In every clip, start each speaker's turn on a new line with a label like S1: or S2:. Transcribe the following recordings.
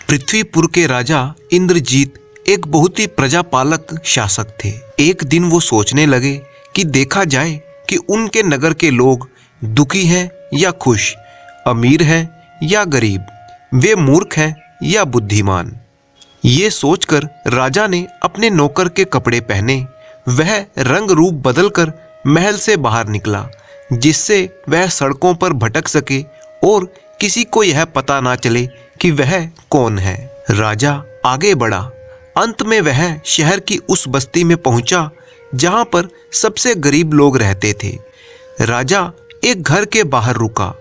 S1: पृथ्वीपुर के राजा इंद्रजीत एक बहुत ही प्रजापालक शासक थे। एक दिन वो सोचने लगे कि देखा जाए कि उनके नगर के लोग दुखी हैं या खुश, अमीर हैं या गरीब, वे मूर्ख हैं या बुद्धिमान। ये सोचकर राजा ने अपने नौकर के कपड़े पहने, वह रंग रूप बदलकर महल से बाहर निकला, जिससे वह सड़कों पर भटक सके और किसी को यह पता ना चले कि वह कौन है। राजा आगे बढ़ा। अंत में वह शहर की उस बस्ती में पहुंचा जहां पर सबसे गरीब लोग रहते थे। राजा एक घर के बाहर रुका,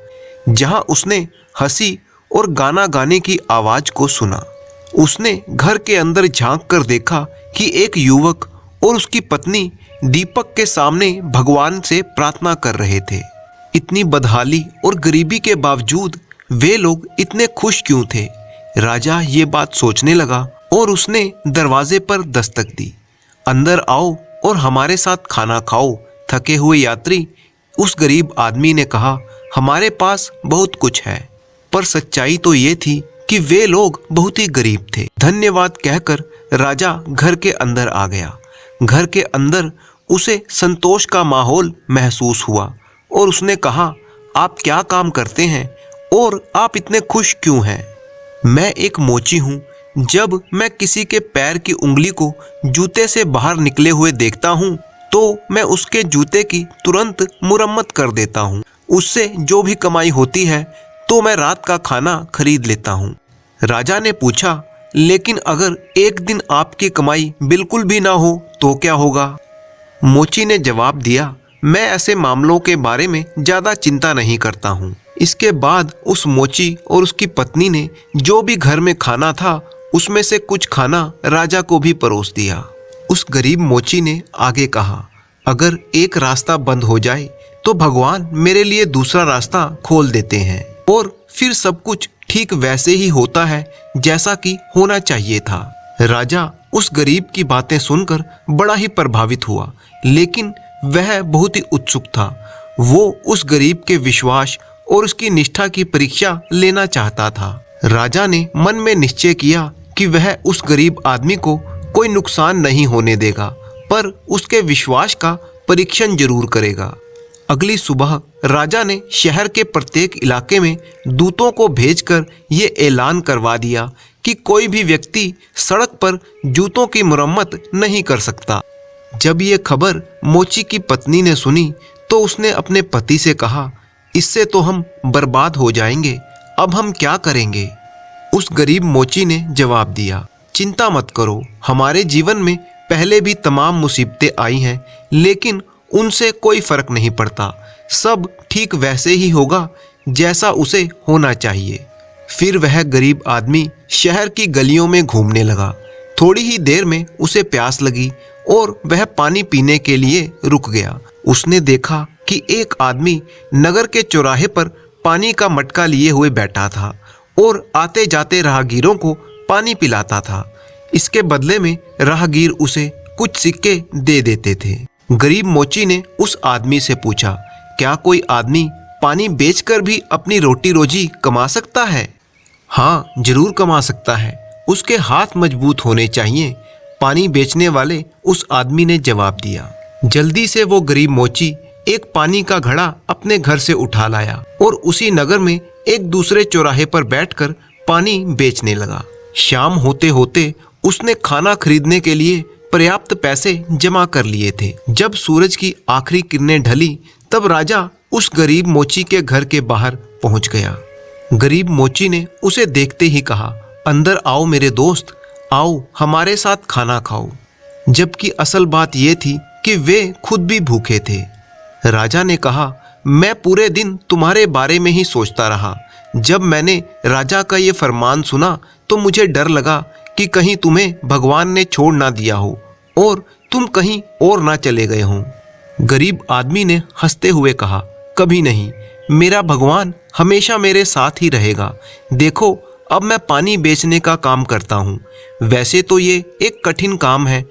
S1: जहां उसने हंसी और गाना गाने की आवाज को सुना। उसने घर के अंदर झांक कर देखा कि एक युवक और उसकी पत्नी दीपक के सामने भगवान से प्रार्थना कर रहे थे। इतनी बदहाली और गरीबी के बावजूद वे लोग इतने खुश क्यों थे? राजा ये बात सोचने लगा और उसने दरवाजे पर दस्तक दी। अंदर आओ और हमारे साथ खाना खाओ, थके हुए यात्री, उस गरीब आदमी ने कहा। हमारे पास बहुत कुछ है। पर सच्चाई तो ये थी कि वे लोग बहुत ही गरीब थे। धन्यवाद कहकर राजा घर के अंदर आ गया। घर के अंदर उसे संतोष का माहौल महसूस हुआ और उसने कहा, आप क्या काम करते हैं और आप इतने खुश क्यों हैं? मैं एक मोची हूँ। जब मैं किसी के पैर की उंगली को जूते से बाहर निकले हुए देखता हूँ तो मैं उसके जूते की तुरंत मुरम्मत कर देता हूँ। उससे जो भी कमाई होती है तो मैं रात का खाना खरीद लेता हूँ। राजा ने पूछा, लेकिन अगर एक दिन आपकी कमाई बिल्कुल भी ना हो तो क्या होगा? मोची ने जवाब दिया, मैं ऐसे मामलों के बारे में ज़्यादा चिंता नहीं करता हूँ। इसके बाद उस मोची और उसकी पत्नी ने जो भी घर में खाना था उसमें से कुछ खाना राजा को भी परोस दिया। उस गरीब मोची ने आगे कहा, अगर एक रास्ता बंद हो जाए तो भगवान मेरे लिए दूसरा रास्ता खोल देते हैं और फिर सब कुछ ठीक वैसे ही होता है जैसा कि होना चाहिए था। राजा उस गरीब की बातें सुनकर बड़ा ही प्रभावित हुआ, लेकिन वह बहुत ही उत्सुक था। वो उस गरीब के विश्वास और उसकी निष्ठा की परीक्षा लेना चाहता था। राजा ने मन में निश्चय किया कि वह उस गरीब आदमी को कोई नुकसान नहीं होने देगा, पर उसके विश्वास का परीक्षण जरूर करेगा। अगली सुबह राजा ने शहर के प्रत्येक इलाके में दूतों को भेजकर ये ऐलान करवा दिया कि कोई भी व्यक्ति सड़क पर जूतों की मुरम्मत नहीं कर सकता। जब ये खबर मोची की पत्नी ने सुनी तो उसने अपने पति से कहा, इससे तो हम बर्बाद हो जाएंगे, अब हम क्या करेंगे? उस गरीब मोची ने जवाब दिया, चिंता मत करो, हमारे जीवन में पहले भी तमाम मुसीबतें आई हैं, लेकिन उनसे कोई फर्क नहीं पड़ता। सब ठीक वैसे ही होगा जैसा उसे होना चाहिए। फिर वह गरीब आदमी शहर की गलियों में घूमने लगा। थोड़ी ही देर में उसे प्यास लगी और वह पानी पीने के लिए रुक गया। उसने देखा कि एक आदमी नगर के चौराहे पर पानी का मटका लिए हुए बैठा था और आते जाते राहगीरों को पानी पिलाता था। इसके बदले में राहगीर उसे कुछ सिक्के दे देते थे। गरीब मोची ने उस आदमी से पूछा, क्या कोई आदमी पानी बेचकर भी अपनी रोटी रोजी कमा सकता है? हाँ, जरूर कमा सकता है, उसके हाथ मजबूत होने चाहिए, पानी बेचने वाले उस आदमी ने जवाब दिया। जल्दी से वो गरीब मोची एक पानी का घड़ा अपने घर से उठा लाया और उसी नगर में एक दूसरे चौराहे पर बैठकर पानी बेचने लगा। शाम होते होते उसने खाना खरीदने के लिए पर्याप्त पैसे जमा कर लिए थे। जब सूरज की आखिरी किरणें ढली तब राजा उस गरीब मोची के घर के बाहर पहुंच गया। गरीब मोची ने उसे देखते ही कहा, अंदर आओ मेरे दोस्त, आओ हमारे साथ खाना खाओ। जबकि असल बात यह थी कि वे खुद भी भूखे थे। राजा ने कहा, मैं पूरे दिन तुम्हारे बारे में ही सोचता रहा। जब मैंने राजा का ये फरमान सुना तो मुझे डर लगा कि कहीं तुम्हें भगवान ने छोड़ ना दिया हो और तुम कहीं और ना चले गए हों। गरीब आदमी ने हंसते हुए कहा, कभी नहीं, मेरा भगवान हमेशा मेरे साथ ही रहेगा। देखो, अब मैं पानी बेचने का काम करता हूँ। वैसे तो ये एक कठिन काम है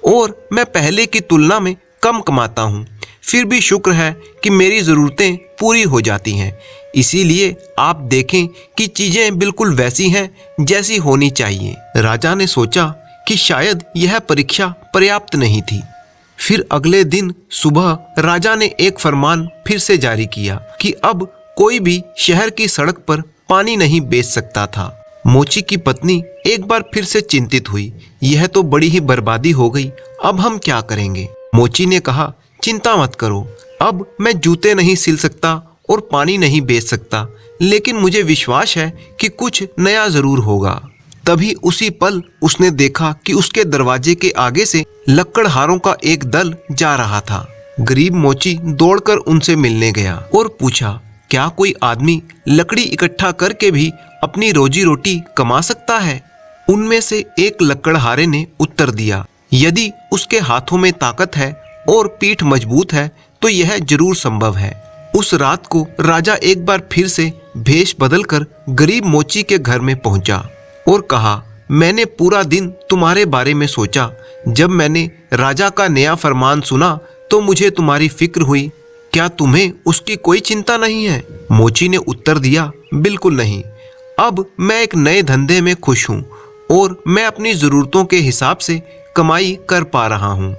S1: और मैं पहले की तुलना में कम कमाता हूँ, फिर भी शुक्र है कि मेरी ज़रूरतें पूरी हो जाती हैं। इसीलिए आप देखें कि चीजें बिल्कुल वैसी हैं जैसी होनी चाहिए। राजा ने सोचा कि शायद यह परीक्षा पर्याप्त नहीं थी। फिर अगले दिन सुबह राजा ने एक फरमान फिर से जारी किया कि अब कोई भी शहर की सड़क पर पानी नहीं बेच सकता था। मोची की पत्नी एक बार फिर से चिंतित हुई। यह तो बड़ी ही बर्बादी हो गई, अब हम क्या करेंगे? मोची ने कहा, चिंता मत करो, अब मैं जूते नहीं सिल सकता और पानी नहीं बेच सकता, लेकिन मुझे विश्वास है कि कुछ नया जरूर होगा। तभी उसी पल उसने देखा कि उसके दरवाजे के आगे से लकड़हारों का एक दल जा रहा था। गरीब मोची दौड़कर उनसे मिलने गया और पूछा, क्या कोई आदमी लकड़ी इकट्ठा करके भी अपनी रोजी रोटी कमा सकता है? उनमें से एक लकड़हारे ने उत्तर दिया, यदि उसके हाथों में ताकत है और पीठ मजबूत है तो यह जरूर संभव है। उस रात को राजा एक बार फिर से भेष बदलकर गरीब मोची के घर में पहुंचा और कहा, मैंने पूरा दिन तुम्हारे बारे में सोचा। जब मैंने राजा का नया फरमान सुना तो मुझे तुम्हारी फिक्र हुई। क्या तुम्हें उसकी कोई चिंता नहीं है? मोची ने उत्तर दिया, बिल्कुल नहीं। अब मैं एक नए धंधे में खुश हूँ और मैं अपनी जरूरतों के हिसाब से कमाई कर पा रहा हूँ।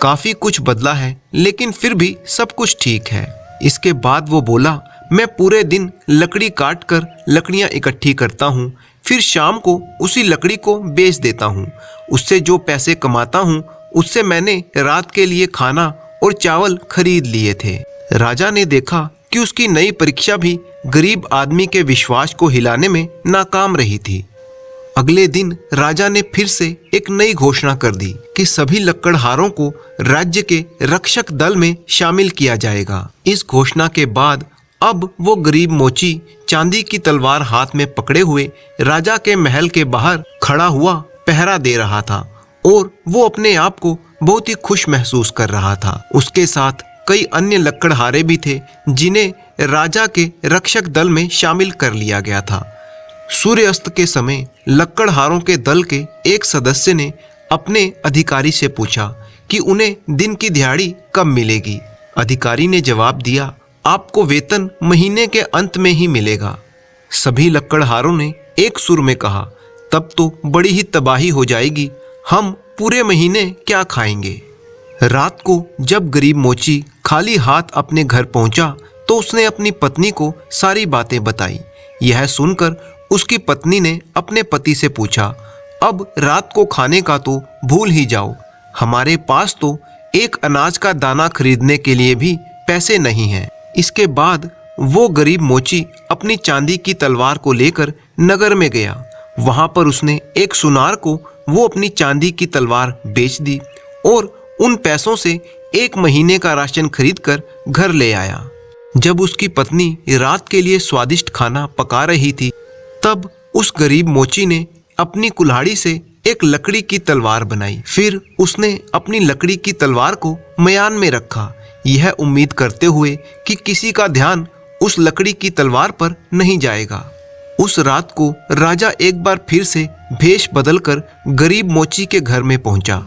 S1: काफी कुछ बदला है लेकिन फिर भी सब कुछ ठीक है। इसके बाद वो बोला, मैं पूरे दिन लकड़ी काट कर लकड़ियाँ इकट्ठी करता हूँ, फिर शाम को उसी लकड़ी को बेच देता हूँ। उससे जो पैसे कमाता हूँ उससे मैंने रात के लिए खाना और चावल खरीद लिए थे। राजा ने देखा कि उसकी नई परीक्षा भी गरीब आदमी के विश्वास को हिलाने में नाकाम रही थी। अगले दिन राजा ने फिर से एक नई घोषणा कर दी कि सभी लकड़हारों को राज्य के रक्षक दल में शामिल किया जाएगा। इस घोषणा के बाद अब वो गरीब मोची चांदी की तलवार हाथ में पकड़े हुए राजा के महल के बाहर खड़ा हुआ पहरा दे रहा था और वो अपने आप को बहुत ही खुश महसूस कर रहा था। उसके साथ कई अन्य लकड़हारे भी थे जिन्हें राजा के रक्षक दल में शामिल कर लिया गया था। सूर्यास्त के समय लकड़हारों के दल के एक सदस्य ने अपने अधिकारी से पूछा कि उन्हें दिन की दिहाड़ी कब मिलेगी। अधिकारी ने जवाब दिया, आपको वेतन महीने के अंत में ही मिलेगा। सभी लकड़हारों ने एक सुर में कहा, तब तो बड़ी ही तबाही हो जाएगी, हम पूरे महीने क्या खाएंगे। रात को जब गरीब मोची खाली हाथ अपने घर पहुंचा तो उसने अपनी पत्नी को सारी बातें बताई। यह सुनकर उसकी पत्नी ने अपने पति से पूछा, अब रात को खाने का तो भूल ही जाओ, हमारे पास तो एक अनाज का दाना खरीदने के लिए भी पैसे नहीं हैं। इसके बाद वो गरीब मोची अपनी चांदी की तलवार को लेकर नगर में गया। वहां पर उसने एक सुनार को वो अपनी चांदी की तलवार बेच दी और उन पैसों से एक महीने का राशन खरीदकर घर ले आया। जब उसकी पत्नी रात के लिए स्वादिष्ट खाना पका रही थी तब उस गरीब मोची ने अपनी कुल्हाड़ी से एक लकड़ी की तलवार बनाई। फिर उसने अपनी लकड़ी की तलवार को मयान में रखा, यह उम्मीद करते हुए कि किसी का ध्यान उस लकड़ी की तलवार पर नहीं जाएगा। उस रात को राजा एक बार फिर से भेष बदलकर गरीब मोची के घर में पहुंचा।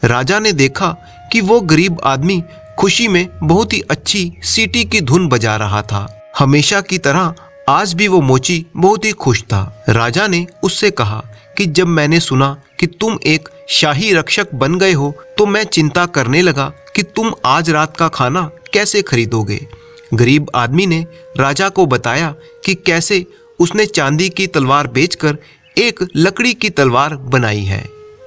S1: राजा ने देखा कि वो गरीब आदमी खुशी में बहुत ही अच्छी सीटी की धुन बजा रहा था। हमेशा की तरह आज भी वो मोची बहुत ही खुश था। राजा ने उससे कहा कि जब मैंने सुना कि तुम एक शाही रक्षक बन गए हो तो मैं चिंता करने लगा कि तुम आज रात का खाना कैसे खरीदोगे। गरीब आदमी ने राजा को बताया कि कैसे उसने चांदी की तलवार बेचकर एक लकड़ी की तलवार बनाई है।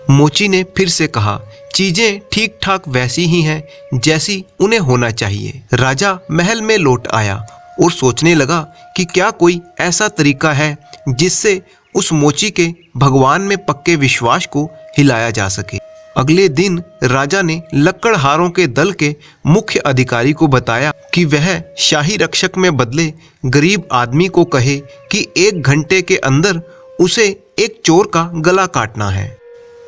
S1: मोची ने फिर से कहा, चीजें ठीक ठाक वैसी ही हैं जैसी उन्हें होना चाहिए। राजा महल में लौट आया और सोचने लगा कि क्या कोई ऐसा तरीका है जिससे उस मोची के भगवान में पक्के विश्वास को हिलाया जा सके। अगले दिन राजा ने लकड़हारों के दल के मुख्य अधिकारी को बताया कि वह शाही रक्षक में बदले गरीब आदमी को कहे कि 1 घंटे के अंदर उसे एक चोर का गला काटना है।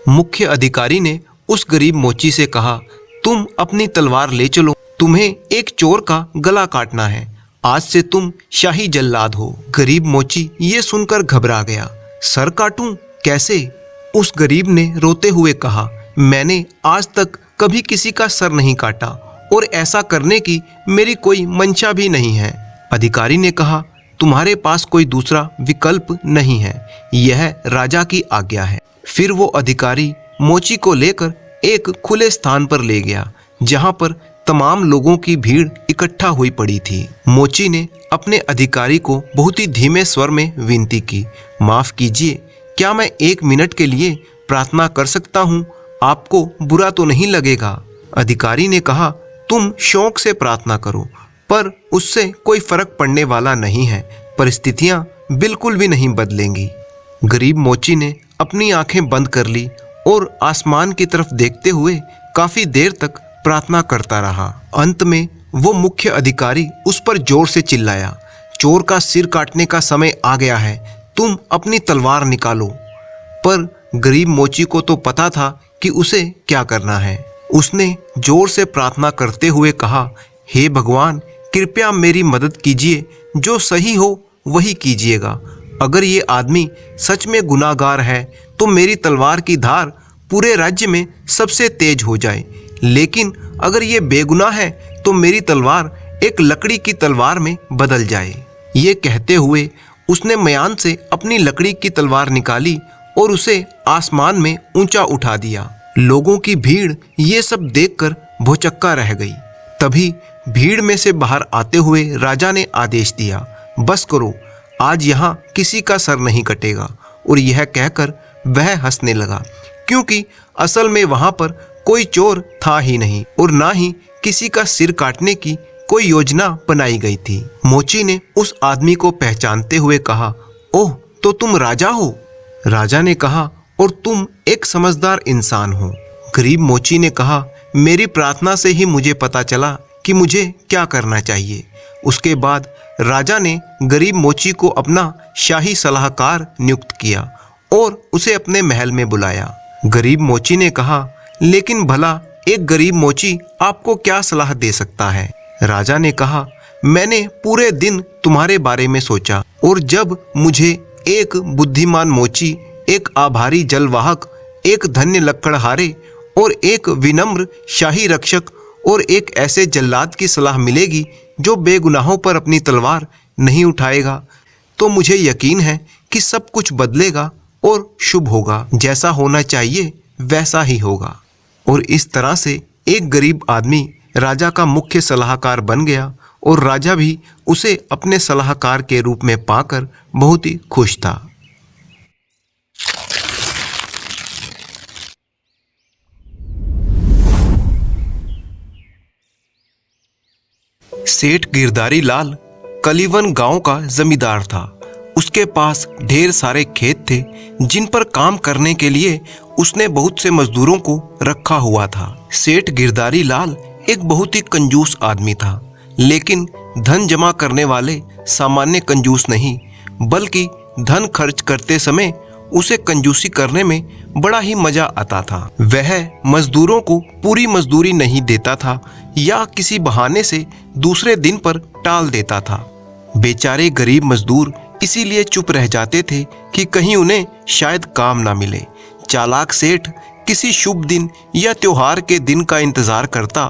S1: मुख्य अधिकारी ने उस गरीब मोची से कहा, तुम अपनी तलवार ले चलो, तुम्हें एक चोर का गला काटना है, आज से तुम शाही जल्लाद हो। गरीब मोची ये सुनकर घबरा गया। सर काटूं कैसे? उस गरीब ने रोते हुए कहा, मैंने आज तक कभी किसी का सर नहीं काटा और ऐसा करने की मेरी कोई मंशा भी नहीं है। अधिकारी ने कहा, तुम्हारे पास कोई दूसरा विकल्प नहीं है, यह राजा की आज्ञा है। फिर वो अधिकारी मोची को लेकर एक खुले स्थान पर ले गया जहां पर तमाम लोगों की भीड़ इकट्ठा हुई पड़ी थी। मोची ने अपने अधिकारी को बहुत ही धीमे स्वर में विनती की, माफ कीजिए, क्या मैं 1 मिनट के लिए प्रार्थना कर सकता हूँ? आपको बुरा तो नहीं लगेगा? अधिकारी ने कहा, तुम शौक से प्रार्थना करो, पर उससे कोई फर्क पड़ने वाला नहीं है, परिस्थितियां बिल्कुल भी नहीं बदलेंगी। गरीब मोची ने अपनी आंखें बंद कर ली और आसमान की तरफ देखते हुए काफी देर तक प्रार्थना करता रहा। अंत में वो मुख्य अधिकारी उस पर जोर से चिल्लाया, चोर का सिर काटने का समय आ गया है, तुम अपनी तलवार निकालो। पर गरीब मोची को तो पता था कि उसे क्या करना है। उसने जोर से प्रार्थना करते हुए कहा, हे भगवान, कृपया मेरी मदद कीजिए, जो सही हो वही कीजिएगा। अगर ये आदमी सच में गुनाहगार है तो मेरी तलवार की धार पूरे राज्य में सबसे तेज हो जाए, लेकिन अगर ये बेगुनाह है तो मेरी तलवार एक लकड़ी की तलवार में बदल जाए। ये कहते हुए उसने म्यान से अपनी लकड़ी की तलवार निकाली और उसे आसमान में ऊंचा उठा दिया। लोगों की भीड़ ये सब देखकर भौचक्का रह गई। तभी भीड़ में से बाहर आते हुए राजा ने आदेश दिया, बस करो, आज यहाँ किसी का सर नहीं कटेगा। और यह कहकर वह हंसने लगा, क्योंकि असल में वहां पर कोई चोर था ही नहीं और ना ही किसी का सिर काटने की कोई योजना बनाई गई थी। मोची ने उस आदमी को पहचानते हुए कहा, ओह, तो तुम राजा हो? राजा ने कहा, और तुम एक समझदार इंसान हो। गरीब मोची ने कहा, मेरी प्रार्थना से ही मुझे पता चला कि मुझे क्या करना चाहिए। उसके बाद राजा ने गरीब मोची को अपना शाही सलाहकार नियुक्त किया और उसे अपने महल में बुलाया। गरीब मोची ने कहा, लेकिन भला एक गरीब मोची आपको क्या सलाह दे सकता है? राजा ने कहा, मैंने पूरे दिन तुम्हारे बारे में सोचा और जब मुझे एक बुद्धिमान मोची, एक आभारी जलवाहक, एक धन्य लकड़हारे और एक विनम्र शाही रक्षक और एक ऐसे जल्लाद की सलाह मिलेगी जो बेगुनाहों पर अपनी तलवार नहीं उठाएगा, तो मुझे यकीन है कि सब कुछ बदलेगा और शुभ होगा। जैसा होना चाहिए वैसा ही होगा। और इस तरह से एक गरीब आदमी राजा का मुख्य सलाहकार बन गया और राजा भी उसे अपने सलाहकार के रूप में पाकर बहुत ही खुश था। सेठ गिरधारी लाल कलीवन गांव का जमींदार था। उसके पास ढेर सारे खेत थे जिन पर काम करने के लिए उसने बहुत से मजदूरों को रखा हुआ था। सेठ गिरधारी लाल एक बहुत ही कंजूस आदमी था, लेकिन धन जमा करने वाले सामान्य कंजूस नहीं, बल्कि धन खर्च करते समय उसे कंजूसी करने में बड़ा ही मजा आता था। वह मजदूरों को पूरी मजदूरी नहीं देता था या किसी बहाने से दूसरे दिन पर टाल देता था। बेचारे गरीब मजदूर इसीलिए चुप रह जाते थे कि कहीं उन्हें शायद काम ना मिले। चालाक सेठ किसी शुभ दिन या त्योहार के दिन का इंतजार करता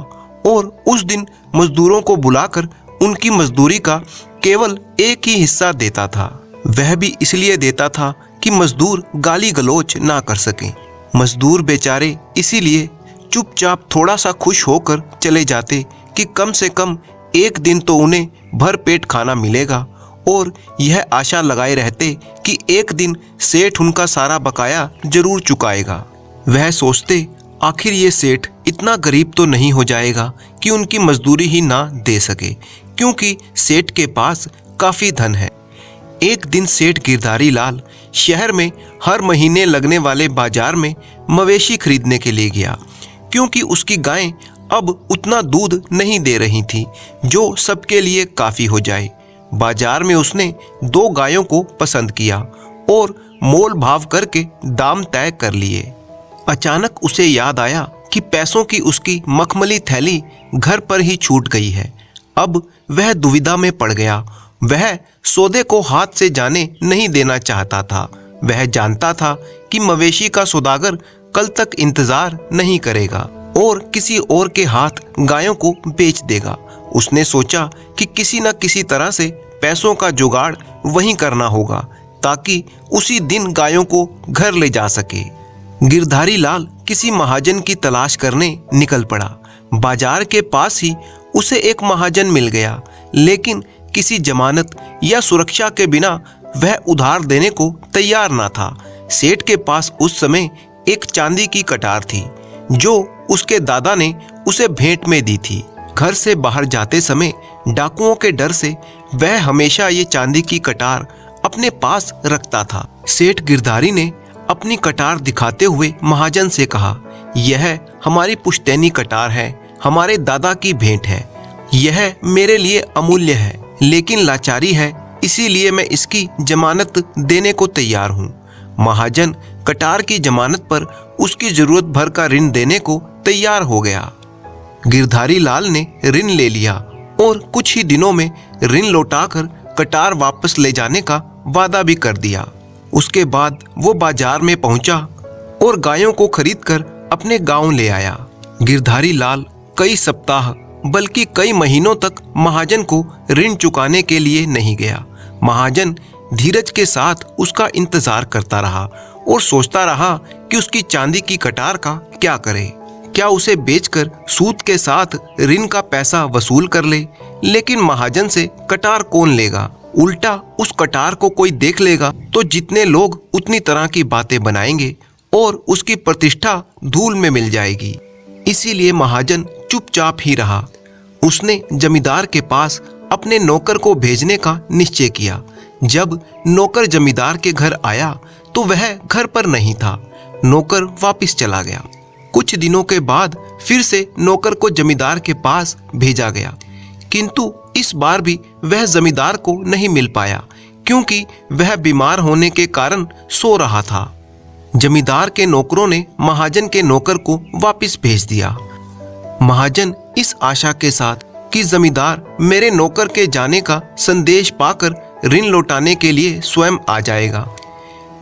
S1: और उस दिन मजदूरों को बुलाकर उनकी मजदूरी का केवल एक ही हिस्सा देता था। वह भी इसलिए देता था कि मजदूर गाली गलौज ना कर सकें। मजदूर बेचारे इसीलिए चुपचाप थोड़ा सा खुश होकर चले जाते कि कम से कम एक दिन तो उन्हें भर पेट खाना मिलेगा, और यह आशा लगाए रहते कि एक दिन सेठ उनका सारा बकाया जरूर चुकाएगा। वह सोचते, आखिर ये सेठ इतना गरीब तो नहीं हो जाएगा कि उनकी मजदूरी ही ना दे सके, क्योंकि सेठ के पास काफी धन है। एक दिन सेठ गिरधारी लाल शहर में हर महीने लगने वाले बाजार में मवेशी खरीदने के लिए गया, क्योंकि उसकी गायें अब उतना दूध नहीं दे रही थी जो सबके लिए काफी हो जाए। बाजार में उसने 2 गायों को पसंद किया और मोल भाव करके दाम तय कर लिए। अचानक उसे याद आया कि पैसों की उसकी मखमली थैली घर पर ही छूट गई है। अब वह दुविधा में पड़ गया। वह सौदे को हाथ से जाने नहीं देना चाहता था। वह जानता था कि मवेशी का सौदागर कल तक इंतजार नहीं करेगा और किसी और के हाथ गायों को बेच देगा। उसने सोचा कि किसी न किसी तरह से पैसों का जुगाड़ वहीं करना होगा ताकि उसी दिन गायों को घर ले जा सके। गिरधारी लाल किसी महाजन की तलाश करने निकल पड़ा। बाजार के पास ही उसे एक महाजन मिल गया, लेकिन किसी जमानत या सुरक्षा के बिना वह उधार देने को तैयार ना था। सेठ के पास उस समय एक चांदी की कटार थी जो उसके दादा ने उसे भेंट में दी थी। घर से बाहर जाते समय डाकुओं के डर से वह हमेशा ये चांदी की कटार अपने पास रखता था। सेठ गिरधारी ने अपनी कटार दिखाते हुए महाजन से कहा, यह हमारी पुश्तैनी कटार है, हमारे दादा की भेंट है। यह मेरे लिए अमूल्य है, लेकिन लाचारी है, इसीलिए मैं इसकी जमानत देने को तैयार हूँ। महाजन कटार की जमानत पर उसकी जरूरत भर का ऋण देने को तैयार हो गया। गिरधारी लाल ने ऋण ले लिया और कुछ ही दिनों में ऋण लौटाकर कटार वापस ले जाने का वादा भी कर दिया। उसके बाद वो बाजार में पहुंचा और गायों को खरीदकर अपने गांव ले आया। गिरधारी लाल कई सप्ताह बल्कि कई महीनों तक महाजन को ऋण चुकाने के लिए नहीं गया। महाजन धीरज के साथ उसका इंतजार करता रहा और सोचता रहा कि उसकी चांदी की कटार का क्या करे। क्या उसे बेचकर सूद के साथ ऋण का पैसा वसूल कर ले? लेकिन महाजन से कटार कौन लेगा? उल्टा उस कटार को कोई देख लेगा तो जितने लोग उतनी तरह की बातें बनाएंगे और उसकी प्रतिष्ठा धूल में मिल जाएगी। इसीलिए महाजन चुपचाप ही रहा। उसने जमींदार के पास अपने नौकर को भेजने का निश्चय किया। जब नौकर जमींदार के घर आया तो वह घर पर नहीं था। नौकर वापस चला गया। कुछ दिनों के बाद फिर से नौकर को जमींदार के पास भेजा गया, किंतु इस बार भी वह जमींदार को नहीं मिल पाया क्योंकि वह बीमार होने के कारण सो रहा था। जमींदार के नौकरों ने महाजन के नौकर को वापस भेज दिया। महाजन इस आशा के साथ कि जमींदार मेरे नौकर के जाने का संदेश पाकर ऋण लौटाने के लिए स्वयं आ जाएगा,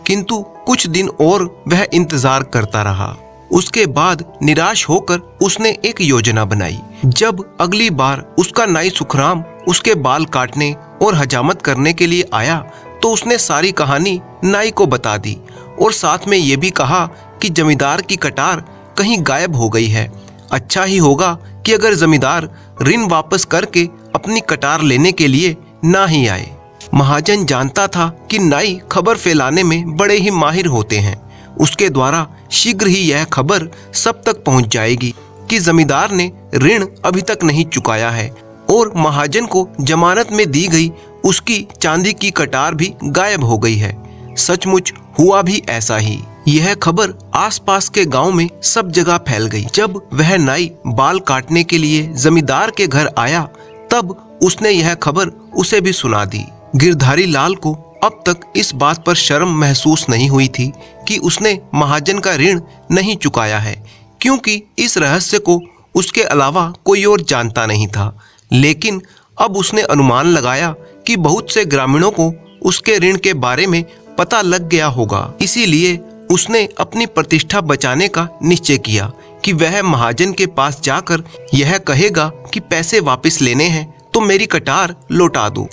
S1: किंतु कुछ दिन और वह इंतजार करता रहा। उसके बाद निराश होकर उसने एक योजना बनाई। जब अगली बार उसका नाई सुखराम उसके बाल काटने और हजामत करने के लिए आया तो उसने सारी कहानी नाई को बता दी और साथ में ये भी कहा कि जमींदार की कटार कहीं गायब हो गई है। अच्छा ही होगा कि अगर जमींदार ऋण वापस करके अपनी कटार लेने के लिए ना ही आए। महाजन जानता था कि नाई खबर फैलाने में बड़े ही माहिर होते हैं। उसके द्वारा शीघ्र ही यह खबर सब तक पहुंच जाएगी कि जमींदार ने ऋण अभी तक नहीं चुकाया है और महाजन को जमानत में दी गई उसकी चांदी की कटार भी गायब हो गई है। सचमुच हुआ भी ऐसा ही। यह खबर आसपास के गांव में सब जगह फैल गई। जब वह नाई बाल काटने के लिए जमींदार के घर आया तब उसने यह खबर उसे भी सुना दी। गिरधारी लाल को अब तक इस बात पर शर्म महसूस नहीं हुई थी कि उसने महाजन का ऋण नहीं चुकाया है, क्योंकि इस रहस्य को उसके अलावा कोई और जानता नहीं था। लेकिन अब उसने अनुमान लगाया कि बहुत से ग्रामीणों को उसके ऋण के बारे में पता लग गया होगा। इसीलिए उसने अपनी प्रतिष्ठा बचाने का निश्चय किया कि वह महाजन के पास जाकर यह कहेगा कि पैसे वापस लेने हैं तो मेरी कटार लौटा दो।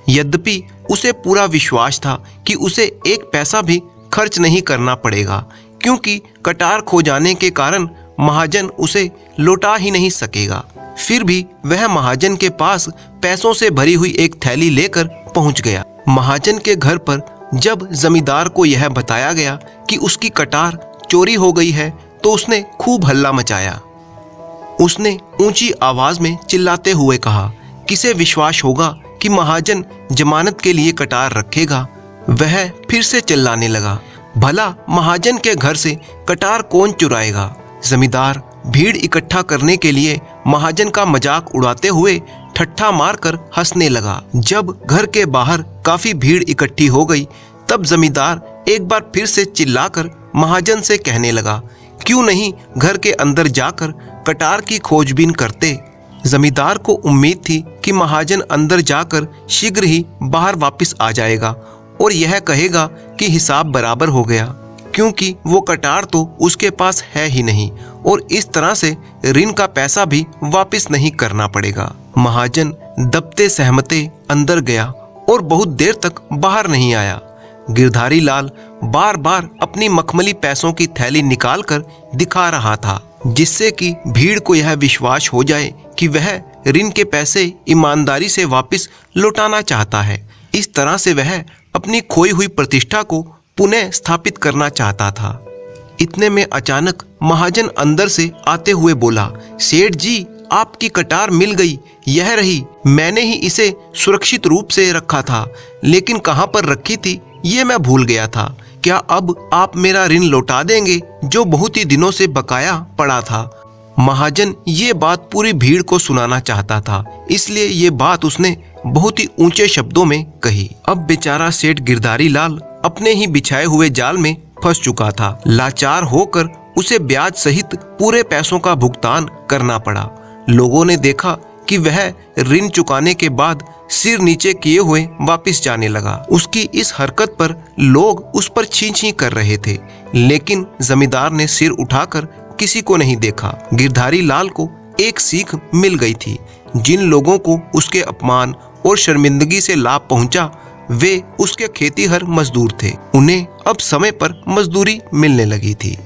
S1: यद्यपि उसे पूरा विश्वास था कि उसे एक पैसा भी खर्च नहीं करना पड़ेगा, क्योंकि कटार खो जाने के कारण महाजन उसे लौटा ही नहीं सकेगा। फिर भी वह महाजन के पास पैसों से भरी हुई एक थैली लेकर पहुंच गया। महाजन के घर पर जब जमींदार को यह बताया गया कि उसकी कटार चोरी हो गई है तो उसने खूब हल्ला मचाया। उसने ऊंची आवाज में चिल्लाते हुए कहा, किसे विश्वास होगा कि महाजन जमानत के लिए कटार रखेगा। वह फिर से चिल्लाने लगा, भला महाजन के घर से कटार कौन चुराएगा। जमींदार भीड़ इकट्ठा करने के लिए महाजन का मजाक उड़ाते हुए ठट्ठा मारकर हंसने लगा। जब घर के बाहर काफी भीड़ इकट्ठी हो गई तब जमींदार एक बार फिर से चिल्लाकर महाजन से कहने लगा, क्यों नहीं घर के अंदर जाकर कटार की खोजबीन करते। जमींदार को उम्मीद थी कि महाजन अंदर जाकर शीघ्र ही बाहर वापस आ जाएगा और यह कहेगा कि हिसाब बराबर हो गया, क्योंकि वो कटार तो उसके पास है ही नहीं और इस तरह से ऋण का पैसा भी वापस नहीं करना पड़ेगा। महाजन दबते सहमते अंदर गया और बहुत देर तक बाहर नहीं आया। गिरधारी लाल बार बार अपनी मखमली पैसों की थैली निकालकर दिखा रहा था, जिससे कि भीड़ को यह विश्वास हो जाए कि वह ऋण के पैसे ईमानदारी से वापस लौटाना चाहता है। इस तरह से वह अपनी खोई हुई प्रतिष्ठा को पुनः स्थापित करना चाहता था। इतने में अचानक महाजन अंदर से आते हुए बोला, सेठ जी, आपकी कटार मिल गई, यह रही। मैंने ही इसे सुरक्षित रूप से रखा था, लेकिन कहाँ पर रखी थी ये मैं भूल गया था। क्या अब आप मेरा ऋण लौटा देंगे जो बहुत ही दिनों से बकाया पड़ा था? महाजन ये बात पूरी भीड़ को सुनाना चाहता था, इसलिए ये बात उसने बहुत ही ऊंचे शब्दों में कही। अब बेचारा सेठ गिरधारी लाल अपने ही बिछाए हुए जाल में फंस चुका था। लाचार होकर उसे ब्याज सहित पूरे पैसों का भुगतान करना पड़ा। लोगों ने देखा कि वह ऋण चुकाने के बाद सिर नीचे किए हुए वापस जाने लगा। उसकी इस हरकत पर लोग उस पर छी कर रहे थे, लेकिन जमींदार ने सिर उठाकर किसी को नहीं देखा। गिरधारी लाल को एक सीख मिल गई थी। जिन लोगों को उसके अपमान और शर्मिंदगी से लाभ पहुंचा, वे उसके खेतीहर मजदूर थे। उन्हें अब समय पर मजदूरी मिलने लगी थी।